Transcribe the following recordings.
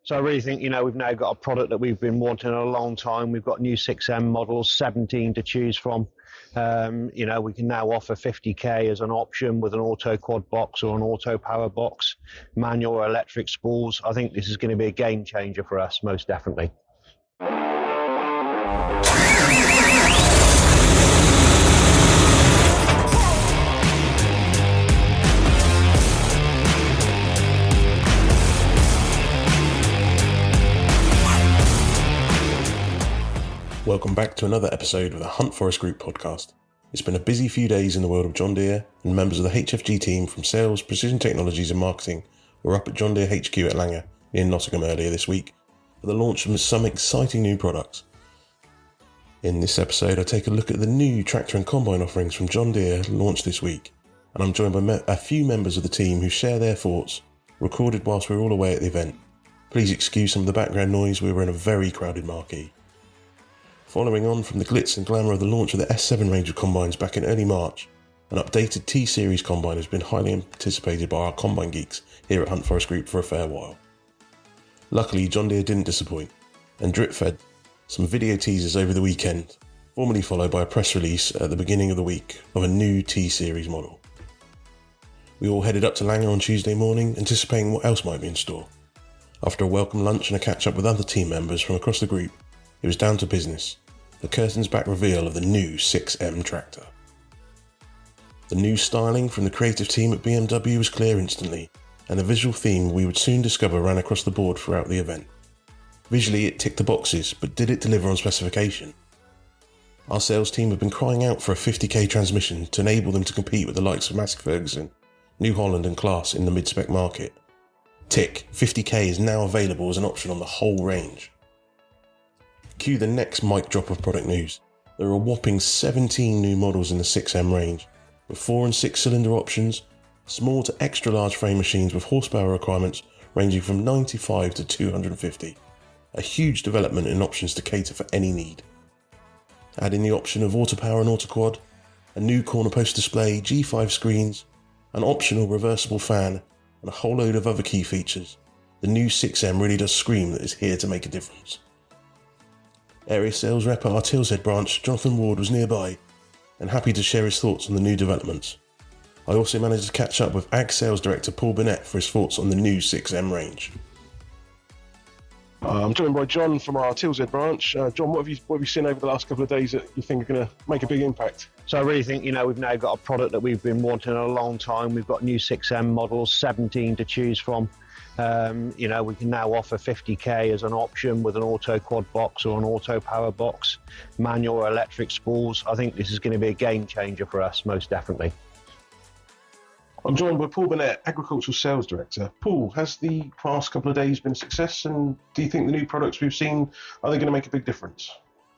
So I really think, we've now got a product that we've been wanting a long time. We've got new 6M models, 17 to choose from. We can now offer 50k as an option with an auto quad box or an auto power box, manual or electric spools. I think this is going to be a game changer for us, most definitely. Welcome back to another episode of the Hunt Forest Group podcast. It's been a busy few days in the world of John Deere, and members of the HFG team from Sales, Precision Technologies and Marketing were up at John Deere HQ at Langar in Nottingham earlier this week for the launch of some exciting new products. In this episode, I take a look at the new tractor and combine offerings from John Deere launched this week, and I'm joined by a few members of the team who share their thoughts, recorded whilst we're all away at the event. Please excuse some of the background noise, we were in a very crowded marquee. Following on from the glitz and glamour of the launch of the S7 range of combines back in early March, an updated T-Series combine has been highly anticipated by our combine geeks here at Hunt Forest Group for a fair while. Luckily, John Deere didn't disappoint, and drip-fed some video teasers over the weekend, formally followed by a press release at the beginning of the week of a new T-Series model. We all headed up to Langar on Tuesday morning, anticipating what else might be in store. After a welcome lunch and a catch-up with other team members from across the group, it was down to business, the curtains back reveal of the new 6M tractor. The new styling from the creative team at BMW was clear instantly, and the visual theme we would soon discover ran across the board throughout the event. Visually it ticked the boxes, but did it deliver on specification? Our sales team have been crying out for a 50k transmission to enable them to compete with the likes of Massey Ferguson, New Holland and Claas in the mid-spec market. Tick, 50k is now available as an option on the whole range. Cue the next mic drop of product news. There are a whopping 17 new models in the 6M range, with 4 and 6 cylinder options, small to extra large frame machines with horsepower requirements ranging from 95 to 250. A huge development in options to cater for any need. Add in the option of auto power and auto quad, a new corner post display, G5 screens, an optional reversible fan, and a whole load of other key features. The new 6M really does scream that it's here to make a difference. Area sales rep at our Tilshead branch, Jonathan Ward, was nearby and happy to share his thoughts on the new developments. I also managed to catch up with Ag Sales Director Burnett for his thoughts on the new 6M range. I'm joined by John from our Tilshead branch. John, what have you seen over the last couple of days that you think are going to make a big impact? So I really think, we've now got a product that we've been wanting a long time. We've got new 6M models, 17 to choose from. We can now offer 50k as an option with an auto quad box or an auto power box, manual or electric spools. I think this is going to be a game changer for us, most definitely. I'm joined by Burnett, Agricultural Sales Director. Paul, has the past couple of days been a success, and do you think the new products we've seen, are they going to make a big difference?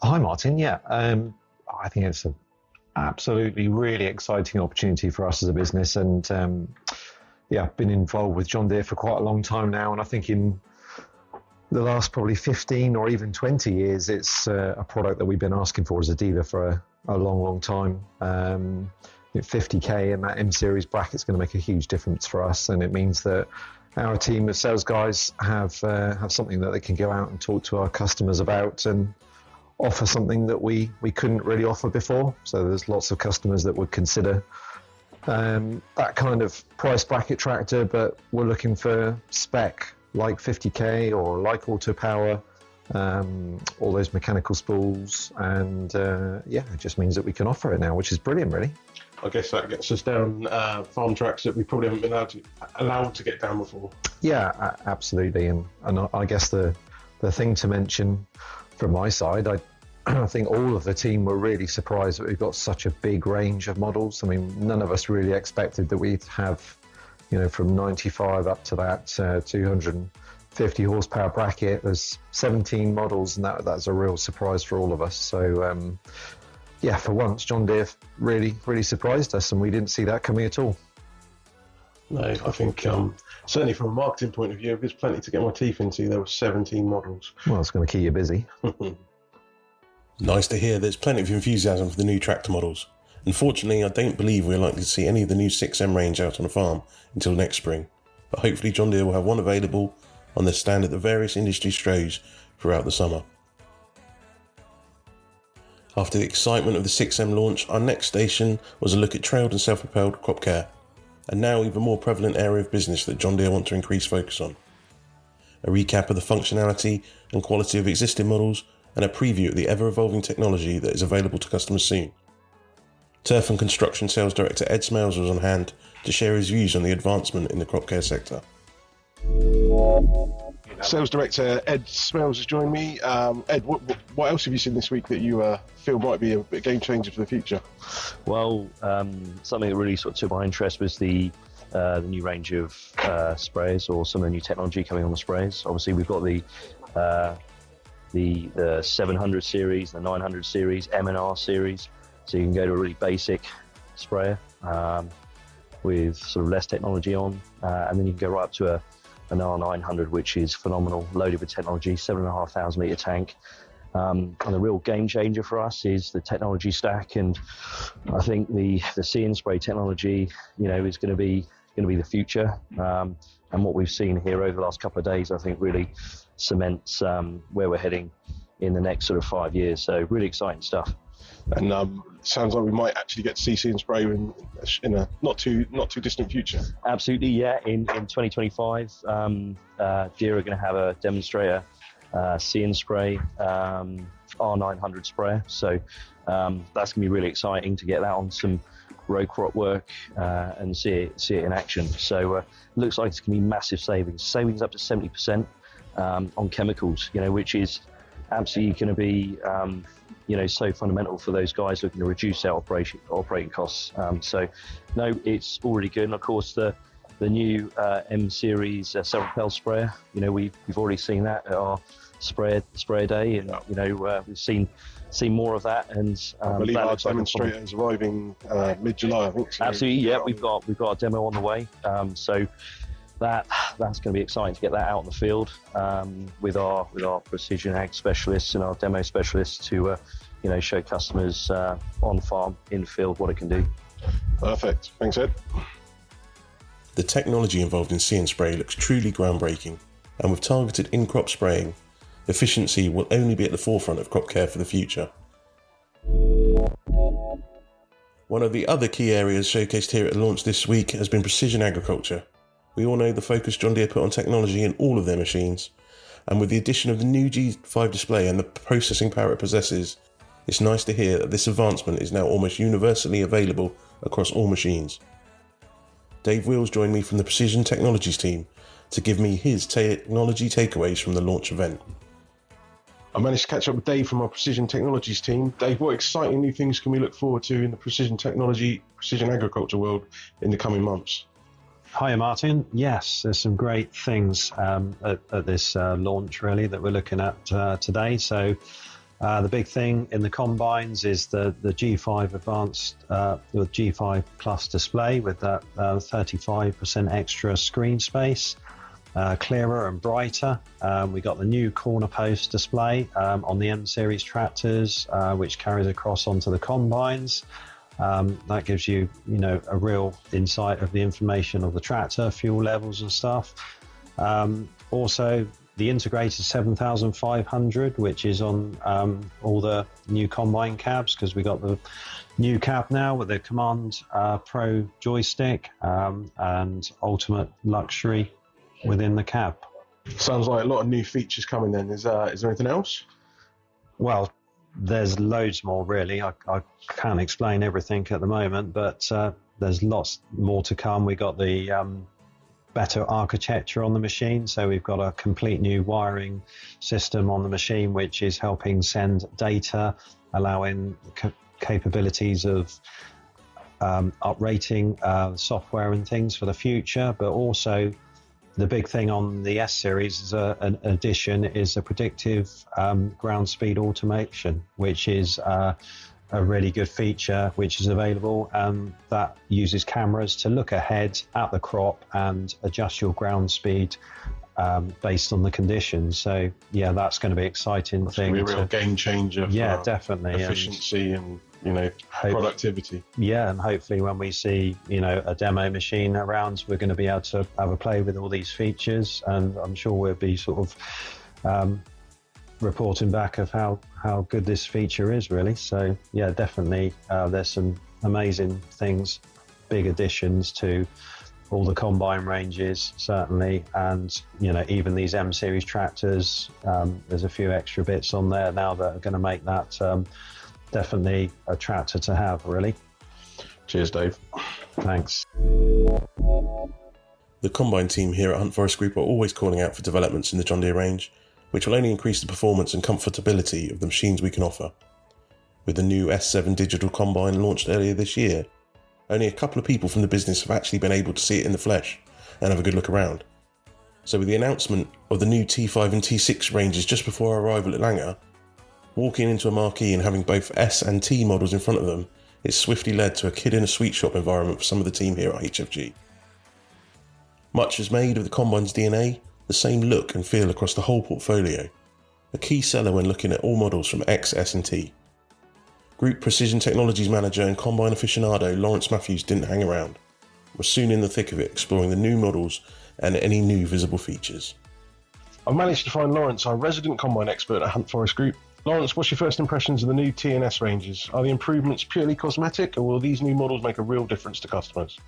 Hi Martin, yeah. I think it's an absolutely really exciting opportunity for us as a business, and I've been involved with John Deere for quite a long time now, and I think in the last probably 15 or even 20 years, it's a product that we've been asking for as a dealer for a long time. 50k in that M series bracket is going to make a huge difference for us, and it means that our team of sales guys have something that they can go out and talk to our customers about and offer something that we couldn't really offer before. So there's lots of customers that would consider that kind of price bracket tractor, but we're looking for spec like 50k or like auto power, all those mechanical spools, and it just means that we can offer it now, which is brilliant, really. I guess that gets us down farm tracks that we probably haven't been allowed to get down before. Yeah, absolutely, and I guess the thing to mention from my side, I think all of the team were really surprised that we've got such a big range of models. I mean, none of us really expected that we'd have, from 95 up to that 250 horsepower bracket. There's 17 models, and that's a real surprise for all of us. So, for once, John Deere really surprised us, and we didn't see that coming at all. No, I think certainly from a marketing point of view, there's plenty to get my teeth into. There were 17 models. Well, it's going to keep you busy. Nice to hear there's plenty of enthusiasm for the new tractor models. Unfortunately, I don't believe we're likely to see any of the new 6M range out on the farm until next spring, but hopefully John Deere will have one available on their stand at the various industry shows throughout the summer. After the excitement of the 6M launch, our next station was a look at trailed and self-propelled crop care, a now even more prevalent area of business that John Deere want to increase focus on. A recap of the functionality and quality of existing models, and a preview of the ever-evolving technology that is available to customers soon. Turf and Construction Sales Director Ed Smales was on hand to share his views on the advancement in the crop care sector. Sales Director Ed Smales has joined me. Ed, what else have you seen this week that you feel might be a game changer for the future? Well, something that really sort of took my interest was the new range of sprayers, or some of the new technology coming on the sprayers. Obviously, we've got the 700 series, the 900 series, M&R series. So you can go to a really basic sprayer with sort of less technology on, and then you can go right up to an R900, which is phenomenal, loaded with technology, 7,500 litre tank. And the real game changer for us is the technology stack, and I think the See and Spray technology, is going to be the future. And what we've seen here over the last couple of days, I think, really cements where we're heading in the next sort of 5 years. So really exciting stuff. And sounds like we might actually get to see and Spray in a not too distant future. Absolutely, yeah. In 2025, Deere are going to have a demonstrator See and Spray R900 sprayer. So that's going to be really exciting to get that on some row crop work and see it in action. So looks like it's going to be massive savings up to 70% on chemicals, which is absolutely going to be so fundamental for those guys looking to reduce their operating costs. So no, it's already good. And of course the new M series self-propelled sprayer, we've already seen that at our sprayer day, and we've seen more of that. And I believe our demonstrator is arriving mid-July, I think. So. Absolutely, yeah. We've got a demo on the way. So that's going to be exciting to get that out in the field with our precision ag specialists and our demo specialists to show customers on farm, in field, what it can do. Perfect. Thanks, Ed. The technology involved in See and Spray looks truly groundbreaking, and with targeted in-crop spraying, efficiency will only be at the forefront of crop care for the future. One of the other key areas showcased here at the launch this week has been precision agriculture. We all know the focus John Deere put on technology in all of their machines, and with the addition of the new G5 display and the processing power it possesses, it's nice to hear that this advancement is now almost universally available across all machines. Dave Wheels joined me from the Precision Technologies team to give me his technology takeaways from the launch event. I managed to catch up with Dave from our Precision Technologies team. Dave, what exciting new things can we look forward to in the precision agriculture world in the coming months? Hiya, Martin. Yes, there's some great things at this launch, really, that we're looking at today. So the big thing in the combines is the G5 Advanced, the G5 Plus display with that 35% extra screen space, clearer and brighter. We got the new corner post display on the M series tractors, which carries across onto the combines. That gives you, a real insight of the information of the tractor, fuel levels and stuff. Also, the integrated 7500, which is on all the new combine cabs, because we got the new cab now with the Command Pro joystick and ultimate luxury within the cab. Sounds like a lot of new features coming then. Is there anything else? Well, there's loads more, really. I can't explain everything at the moment, but there's lots more to come. We got the better architecture on the machine, so we've got a complete new wiring system on the machine, which is helping send data, allowing capabilities of uprating software and things for the future. But also the big thing on the S series is an addition is a predictive ground speed automation, which is a really good feature which is available, and that uses cameras to look ahead at the crop and adjust your ground speed based on the conditions. So yeah, that's going to be an exciting thing. It's going to be a real game changer for definitely efficiency and productivity. Yeah, and hopefully when we see, a demo machine around, we're going to be able to have a play with all these features, and I'm sure we'll be sort of reporting back of how good this feature is, really. So yeah, definitely there's some amazing things, big additions to all the combine ranges, certainly, and even these M series tractors. There's a few extra bits on there now that are going to make that definitely a tractor to have, really. Cheers, Dave. Thanks. The combine team here at Hunt Forest Group are always calling out for developments in the John Deere range, which will only increase the performance and comfortability of the machines we can offer. With the new S7 digital combine launched earlier this year, only a couple of people from the business have actually been able to see it in the flesh and have a good look around. So with the announcement of the new T5 and T6 ranges just before our arrival at Langar, walking into a marquee and having both S and T models in front of them, it swiftly led to a kid in a sweet shop environment for some of the team here at HFG. Much is made of the combine's DNA, the same look and feel across the whole portfolio, a key seller when looking at all models from X, S and T. Group Precision Technologies Manager and Combine aficionado Lawrence Matthews didn't hang around. We're soon in the thick of it, exploring the new models and any new visible features. I've managed to find Lawrence, our resident combine expert at Hunt Forest Group. Lawrence, what's your first impressions of the new T and S ranges? Are the improvements purely cosmetic, or will these new models make a real difference to customers?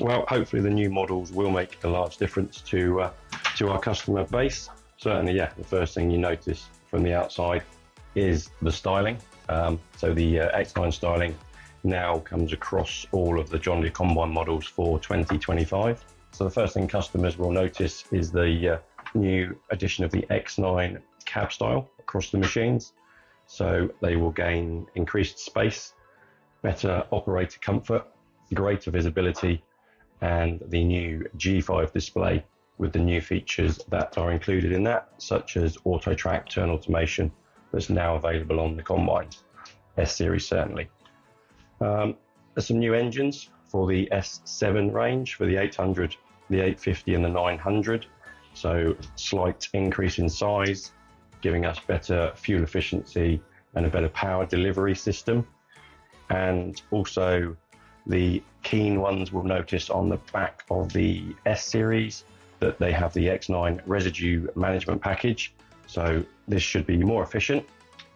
Well, hopefully the new models will make a large difference to our customer base. Certainly, yeah, the first thing you notice from the outside is the styling. So the X9 styling now comes across all of the John Deere combine models for 2025. So the first thing customers will notice is the new addition of the X9 cab style across the machines. So they will gain increased space, better operator comfort, greater visibility, and the new G5 display with the new features that are included in that, such as auto track turn automation, that's now available on the combines, S series certainly. There's some new engines for the S7 range for the 800, the 850 and the 900. So slight increase in size, giving us better fuel efficiency and a better power delivery system. And also the keen ones will notice on the back of the S series that they have the X9 residue management package. So this should be more efficient,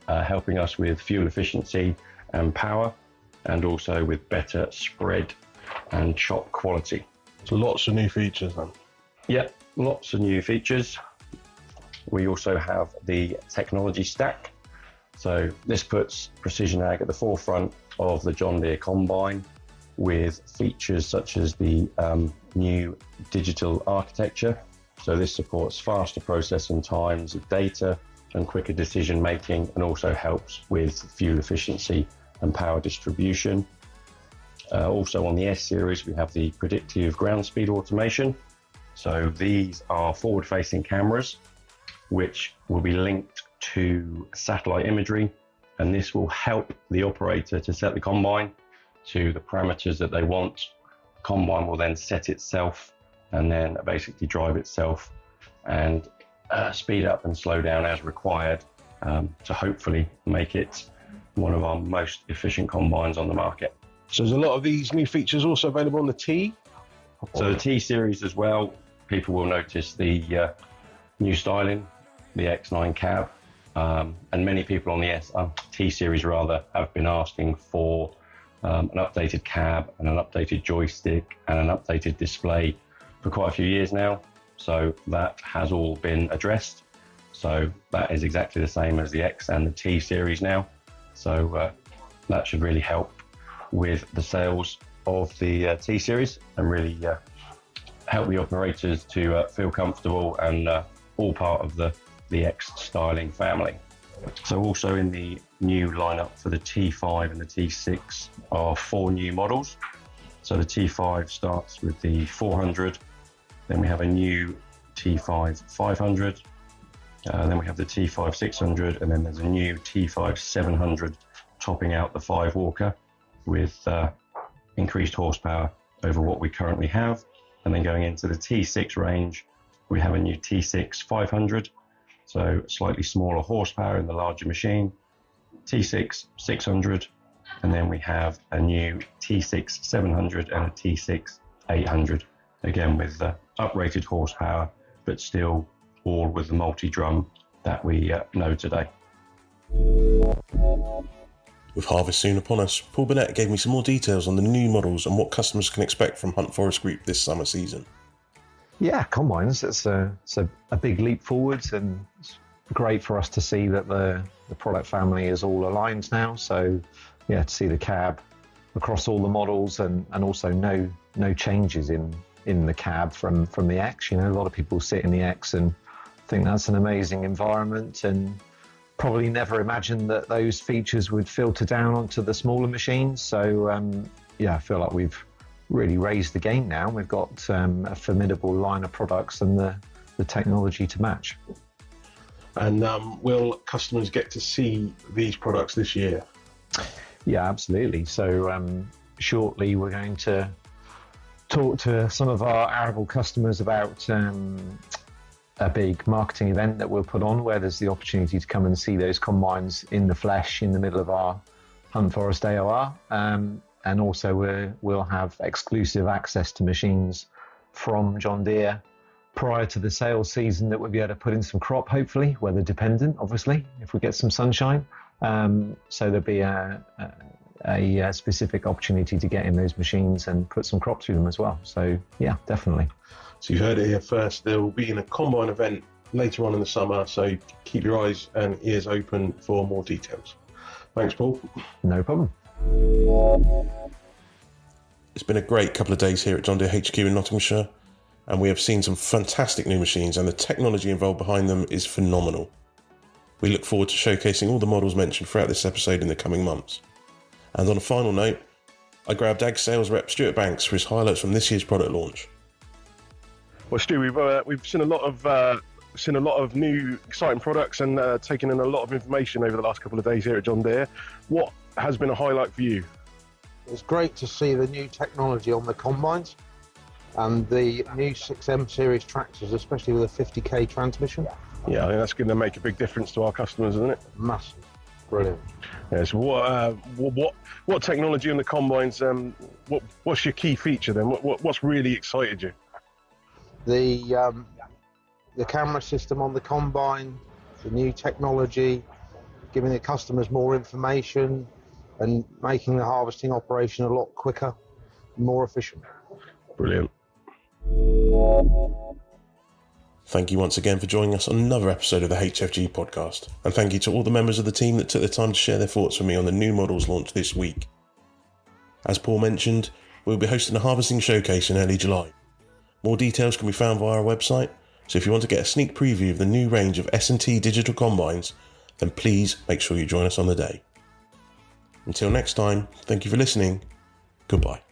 helping us with fuel efficiency and power, and also with better spread and chop quality. So lots of new features then. Yeah, lots of new features. We also have the technology stack. So this puts Precision Ag at the forefront of the John Deere combine, with features such as the new digital architecture. So this supports faster processing times of data and quicker decision making, and also helps with fuel efficiency and power distribution. Also on the S series, we have the predictive ground speed automation. So these are forward-facing cameras, which will be linked to satellite imagery, and this will help the operator to set the combine to the parameters that they want. The combine will then set itself and then basically drive itself and speed up and slow down as required, to hopefully make it one of our most efficient combines on the market. So there's a lot of these new features also available on the T? So the T series as well, people will notice the new styling, the X9 cab, and many people on the T series rather have been asking for an updated cab and an updated joystick and an updated display for quite a few years now. So that has all been addressed. So that is exactly the same as the X and the T series now. So that should really help with the sales of the T series and really help the operators to feel comfortable and all part of the X styling family. So also in the new lineup for the T5 and the T6 are 4 new models. So the T5 starts with the 400, then we have a new T5 500, then we have the T5 600, and then there's a new T5 700 topping out the 5 Walker with increased horsepower over what we currently have. And then going into the T6 range, we have a new T6 500, so slightly smaller horsepower in the larger machine, T6 600, And then we have a new T6 700 and a T6 800, again with uprated horsepower, but still all with the multi-drum that we know today. With harvest soon upon us, Paul Burnett gave me some more details on the new models and what customers can expect from Hunt Forest Group this summer season. Yeah, combines, it's a big leap forwards, and it's great for us to see that the product family is all aligned now. So yeah, to see the cab across all the models, and also no changes in the cab from the X. You know, a lot of people sit in the X and think that's an amazing environment, and probably never imagined that those features would filter down onto the smaller machines. So yeah, I feel like we've really raised the game now. We've got a formidable line of products and the technology to match. And will customers get to see these products this year? Yeah, absolutely. So shortly we're going to talk to some of our arable customers about a big marketing event that we'll put on, where there's the opportunity to come and see those combines in the flesh in the middle of our Hunt Forest AOR. And also we'll have exclusive access to machines from John Deere prior to the sales season that we'll be able to put in some crop, hopefully, weather dependent, obviously, if we get some sunshine. So there'll be a specific opportunity to get in those machines and put some crop through them as well. So yeah, definitely. So you heard it here first. There will be a combine event later on in the summer, so keep your eyes and ears open for more details. Thanks, Paul. No problem. It's been a great couple of days here at John Deere HQ in Nottinghamshire, and we have seen some fantastic new machines, and the technology involved behind them is phenomenal. We look forward to showcasing all the models mentioned throughout this episode in the coming months. And on a final note, I grabbed Ag Sales Rep Stuart Banks for his highlights from this year's product launch. Well, Stu, we've seen a lot of new exciting products and taken in a lot of information over the last couple of days here at John Deere. What has been a highlight for you? It's great to see the new technology on the combines and the new 6M series tractors, especially with a 50k transmission. Yeah, I think that's going to make a big difference to our customers, isn't it? Massive. Brilliant. Yeah, so what technology on the combines? What's your key feature then? What's really excited you? The camera system on the combine, the new technology, giving the customers more information and making the harvesting operation a lot quicker and more efficient. Brilliant. Thank you once again for joining us on another episode of the HFG podcast, and thank you to all the members of the team that took the time to share their thoughts with me on the new models launched this week. As Paul mentioned, we'll be hosting a harvesting showcase in early July. More details can be found via our website, so if you want to get a sneak preview of the new range of S&T digital combines, then please make sure you join us on the day. Until next time, thank you for listening. Goodbye.